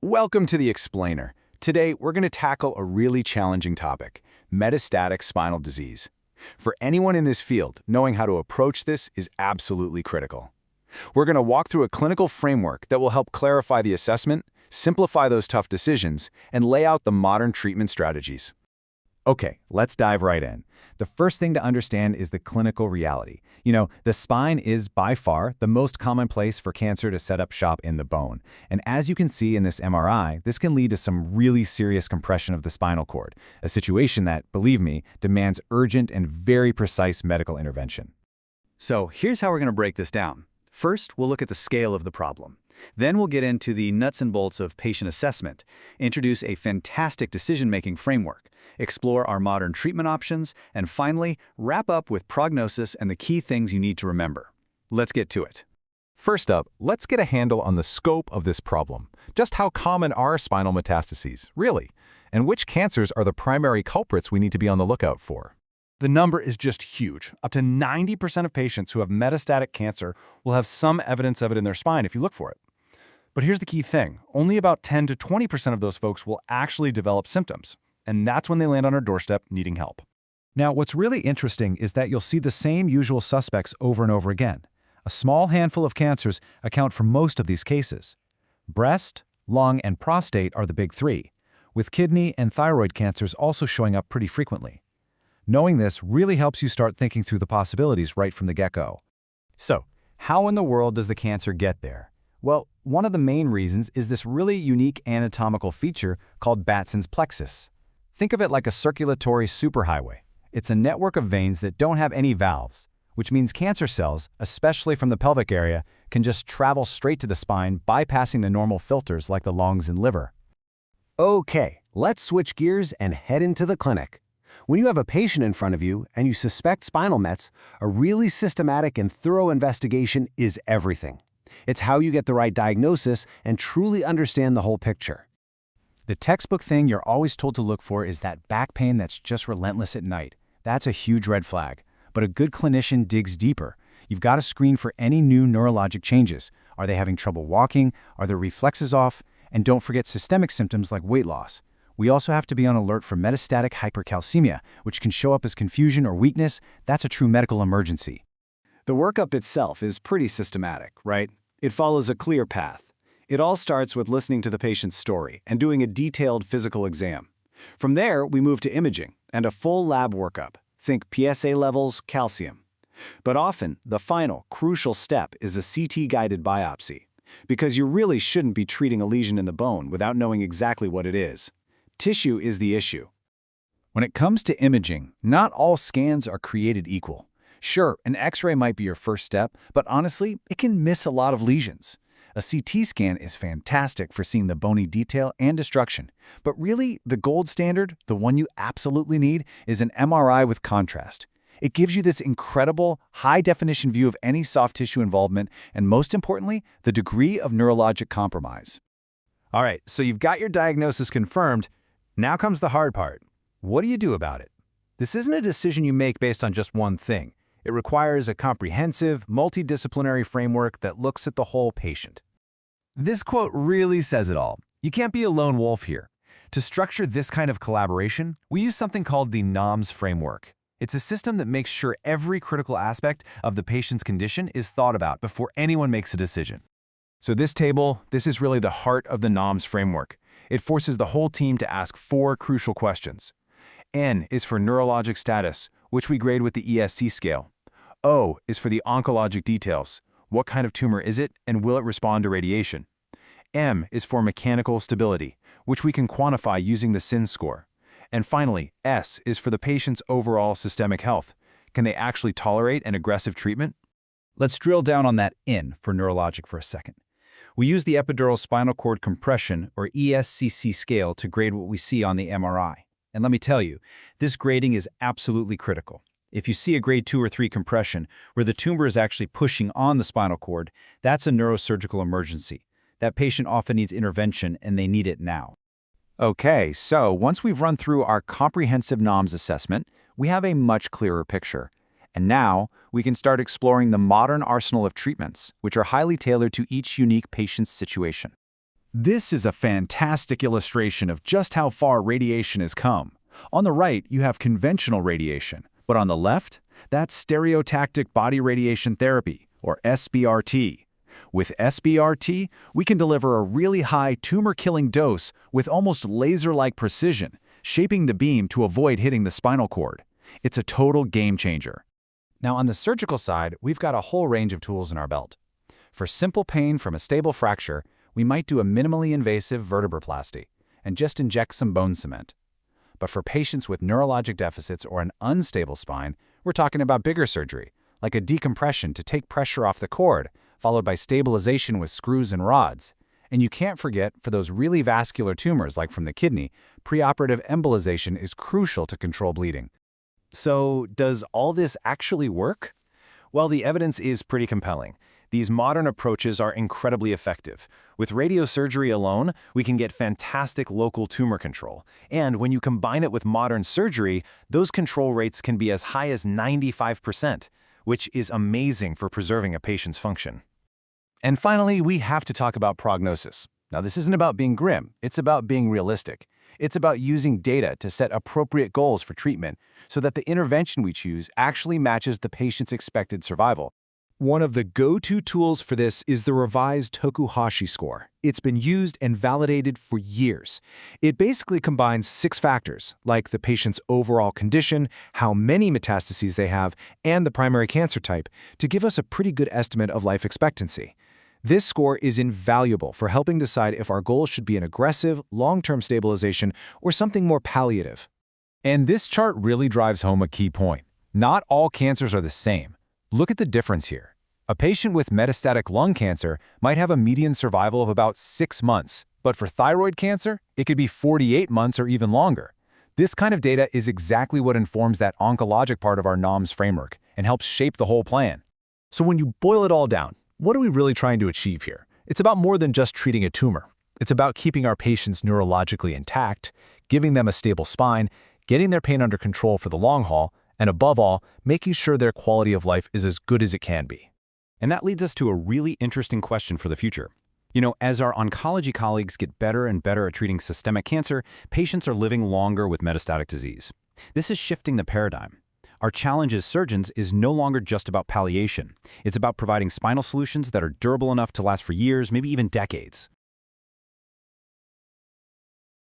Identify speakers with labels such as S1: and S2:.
S1: Welcome to The Explainer. Today, we're going to tackle a really challenging topic, metastatic spinal disease. For anyone in this field, knowing how to approach this is absolutely critical. We're going to walk through a clinical framework that will help clarify the assessment, simplify those tough decisions, and lay out the modern treatment strategies.
S2: Okay, let's dive right in. The first thing to understand is the clinical reality. The spine is by far the most common place for cancer to set up shop in the bone. And as you can see in this MRI, this can lead to some really serious compression of the spinal cord, a situation that, believe me, demands urgent and very precise medical intervention.
S3: So here's how we're going to break this down. First, we'll look at the scale of the problem. Then we'll get into the nuts and bolts of patient assessment, introduce a fantastic decision-making framework, explore our modern treatment options, and finally, wrap up with prognosis and the key things you need to remember. Let's get to it.
S4: First up, let's get a handle on the scope of this problem. Just how common are spinal metastases, really? And which cancers are the primary culprits we need to be on the lookout for?
S1: The number is just huge. Up to 90% of patients who have metastatic cancer will have some evidence of it in their spine if you look for it. But here's the key thing. Only about 10 to 20% of those folks will actually develop symptoms. And that's when they land on our doorstep needing help.
S2: Now, what's really interesting is that you'll see the same usual suspects over and over again. A small handful of cancers account for most of these cases. Breast, lung, and prostate are the big three, with kidney and thyroid cancers also showing up pretty frequently. Knowing this really helps you start thinking through the possibilities right from the get-go.
S3: So, how in the world does the cancer get there? Well, one of the main reasons is this really unique anatomical feature called Batson's plexus. Think of it like a circulatory superhighway. It's a network of veins that don't have any valves, which means cancer cells, especially from the pelvic area, can just travel straight to the spine, bypassing the normal filters like the lungs and liver.
S5: Okay, let's switch gears and head into the clinic. When you have a patient in front of you and you suspect spinal mets, a really systematic and thorough investigation is everything. It's how you get the right diagnosis and truly understand the whole picture.
S2: The textbook thing you're always told to look for is that back pain that's just relentless at night. That's a huge red flag. But a good clinician digs deeper. You've got to screen for any new neurologic changes. Are they having trouble walking? Are their reflexes off? And don't forget systemic symptoms like weight loss. We also have to be on alert for metastatic hypercalcemia, which can show up as confusion or weakness. That's a true medical emergency.
S3: The workup itself is pretty systematic, right? It follows a clear path. It all starts with listening to the patient's story and doing a detailed physical exam. From there, we move to imaging and a full lab workup. Think PSA levels, calcium. But often, the final, crucial step is a CT-guided biopsy, because you really shouldn't be treating a lesion in the bone without knowing exactly what it is. Tissue is the issue.
S2: When it comes to imaging, not all scans are created equal. Sure, an X-ray might be your first step, but honestly, it can miss a lot of lesions. A CT scan is fantastic for seeing the bony detail and destruction, but really, the gold standard, the one you absolutely need, is an MRI with contrast. It gives you this incredible, high-definition view of any soft tissue involvement and, most importantly, the degree of neurologic compromise.
S3: All right, so you've got your diagnosis confirmed. Now comes the hard part. What do you do about it? This isn't a decision you make based on just one thing. It requires a comprehensive, multidisciplinary framework that looks at the whole patient.
S6: This quote really says it all. You can't be a lone wolf here. To structure this kind of collaboration, we use something called the NOMS framework. It's a system that makes sure every critical aspect of the patient's condition is thought about before anyone makes a decision.
S1: So this table, this is really the heart of the NOMS framework. It forces the whole team to ask 4 crucial questions. N is for neurologic status, which we grade with the ESC scale. O is for the oncologic details. What kind of tumor is it, and will it respond to radiation? M is for mechanical stability, which we can quantify using the SIN score. And finally, S is for the patient's overall systemic health. Can they actually tolerate an aggressive treatment?
S2: Let's drill down on that N for neurologic for a second. We use the epidural spinal cord compression, or ESCC scale, to grade what we see on the MRI. And let me tell you, this grading is absolutely critical. If you see a grade 2 or 3 compression, where the tumor is actually pushing on the spinal cord, that's a neurosurgical emergency. That patient often needs intervention, and they need it now.
S1: Okay, so once we've run through our comprehensive NOMS assessment, we have a much clearer picture. And now, we can start exploring the modern arsenal of treatments, which are highly tailored to each unique patient's situation.
S2: This is a fantastic illustration of just how far radiation has come. On the right, you have conventional radiation, but on the left, that's stereotactic body radiation therapy, or SBRT. With SBRT, we can deliver a really high tumor-killing dose with almost laser-like precision, shaping the beam to avoid hitting the spinal cord. It's a total game changer.
S3: Now, on the surgical side, we've got a whole range of tools in our belt. For simple pain from a stable fracture, we might do a minimally invasive vertebroplasty and just inject some bone cement. But for patients with neurologic deficits or an unstable spine, we're talking about bigger surgery, like a decompression to take pressure off the cord, followed by stabilization with screws and rods. And you can't forget, for those really vascular tumors like from the kidney, preoperative embolization is crucial to control bleeding.
S1: So, does all this actually work? Well, the evidence is pretty compelling. These modern approaches are incredibly effective. With radiosurgery alone, we can get fantastic local tumor control. And when you combine it with modern surgery, those control rates can be as high as 95%, which is amazing for preserving a patient's function. And finally, we have to talk about prognosis. Now, this isn't about being grim, it's about being realistic. It's about using data to set appropriate goals for treatment so that the intervention we choose actually matches the patient's expected survival. One of the go-to tools for this is the revised Tokuhashi score. It's been used and validated for years. It basically combines 6 factors, like the patient's overall condition, how many metastases they have, and the primary cancer type, to give us a pretty good estimate of life expectancy. This score is invaluable for helping decide if our goal should be an aggressive, long-term stabilization or something more palliative.
S2: And this chart really drives home a key point. Not all cancers are the same. Look at the difference here. A patient with metastatic lung cancer might have a median survival of about 6 months, but for thyroid cancer, it could be 48 months or even longer. This kind of data is exactly what informs that oncologic part of our NOMS framework and helps shape the whole plan.
S6: So when you boil it all down, what are we really trying to achieve here? It's about more than just treating a tumor. It's about keeping our patients neurologically intact, giving them a stable spine, getting their pain under control for the long haul, and above all, making sure their quality of life is as good as it can be.
S3: And that leads us to a really interesting question for the future. You know, as our oncology colleagues get better and better at treating systemic cancer, patients are living longer with metastatic disease. This is shifting the paradigm. Our challenge as surgeons is no longer just about palliation. It's about providing spinal solutions that are durable enough to last for years, maybe even decades.